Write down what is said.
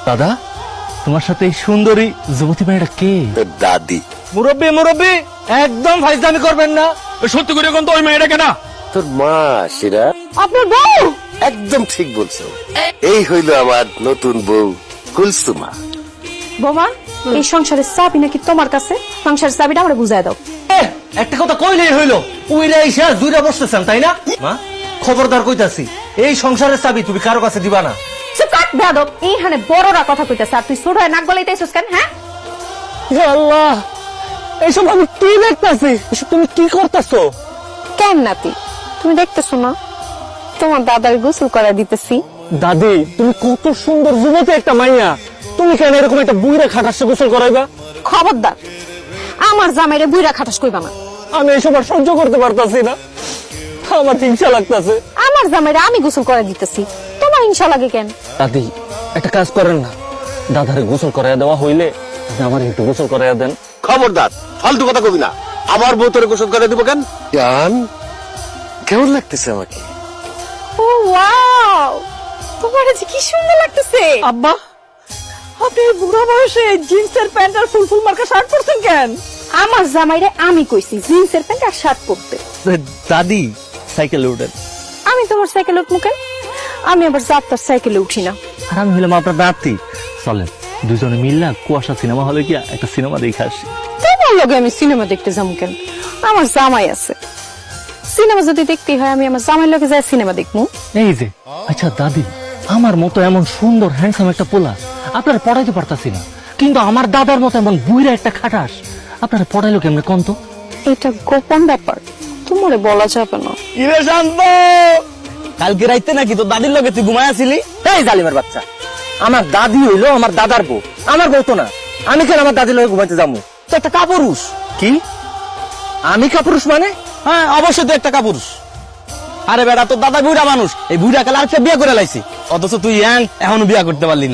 দাদা, তোমার সাথে এই সুন্দরী যুবতী মেয়েটা কে? তোর দাদি। মুরব্বী মুরব্বী, একদম ফাইজলামি করবেন না। সত্যি করে এখন তো ওই মেয়েটা কেনা? তোর মা সেরা। আপনার বউ? একদম ঠিক বলছো। এই হইল আমার নতুন বউ কুলসুমা। বোমা, এই সংসারের চাবি নাকি তোমার কাছে? সংসারের চাবিটা আমরা বুঝাই দাও। একটা কথা কইলেই হইলো, উইরা এসে দুইটা বসতেছেন তাই না? মা, খবরদার কইতাছি, এই সংসারের চাবি তুমি কারো কাছে দিবা না। চুপ কাট বেয়াদব, এইখানে বড়রা কথা কইতাছে আর তুই ছোট হয়ে নাক গলাইতেছিস কেন? হ্যাঁ, আল্লাহ, এইসব আমি কি দেখতাছি? এসব তুমি কি করতেছো? কেন নাতি তুমি দেখতেছো না তোমার দাদার গোসল করা দিতেছি? দাদি, তুমি কত সুন্দর যুবতী একটা মাইয়া, তুমি কেন এরকম একটা বুইরা খাটাসে গোসল করাইবা? খবরদার, আমার জামাইরে বুইরা খাটাস কইবা না। আমি এসব আর সহ্য করতে পারতাছি না, আমার হিংসা লাগতাছে। আমার জামাইরে আমি গোসল করে দিতেছি, তোমার হিংসা লাগে কেন? দাদি, একটা কাজ করেন না, দাদারে গোসল করাইয়া দেওয়া হইলে আমার একটু গোসল করাইয়া দেন। খবরদার, ফালতু কথা কবি না। আমার বউ তোরে গোসল করে দিব কেন? জান, কেমন লাগতেছে আমাকে? ও ওয়াও, তোমার যে কি সুন্দর লাগতেছে। আব্বা, আপনি এই বুড়া বয়সে জিন্সের প্যান্ট আর ফুল ফুল মার্কা শার্ট পরছেন কেন? আমার জামাইরে আমি কইছি জিন্সের প্যান্ট আর শার্ট পরতে। দাদি, সাইকেলে উঠেন। আমি তোমার সাইকেলে উঠবো কেন? আমি আবার যাত্রার সাইকেলে উঠি না। আর আমি হলাম আপনার নাতি। চলেন দুজনে মিললা কুয়াশা সিনেমা হলে গিয়া একটা সিনেমা দেখে আসি। তোমার লগে আমি সিনেমা দেখতে যাবো কেন? আমার জামাই আছে, সিনেমা যদি দেখতে হয় আমি আমার জামাই লগে যাই সিনেমা দেখবো। এই যে, আচ্ছা দাদি, আমার মতো এমন সুন্দর হ্যান্ডসাম একটা পোলা আপনারা পড়াইতে পারতাছি না, কিন্তু আমার দাদার মতো এমন বুইরা একটা খাটাস আপনারা পড়াইলো কেমনে কোন তো? এটা গোপন ব্যাপার, তোমারে বলা যাবে না। কিরে শান্ত, কালকে রাইতে নাকি তো দাদির লগে তুই ঘুমায় আছিলি? এই জালিমের বাচ্চা, আমার দাদি হইলো আমার দাদার বউ, আমার বউ তো না। আমি কেন আমার দাদির লগে ঘুমাইতে যাবো? তো একটা কাপুরুষ। কি? আমি কাপুরুষ মানে? হ্যাঁ, অবশ্যই তো একটা কাপুরুষ। আরে বেটা, তোর দাদা বুড়া মানুষ, এই বুড়া কালে আরেকটা বিয়ে করে লাইছি, অথচ তুই এখনো বিয়ে করতে পারলি না।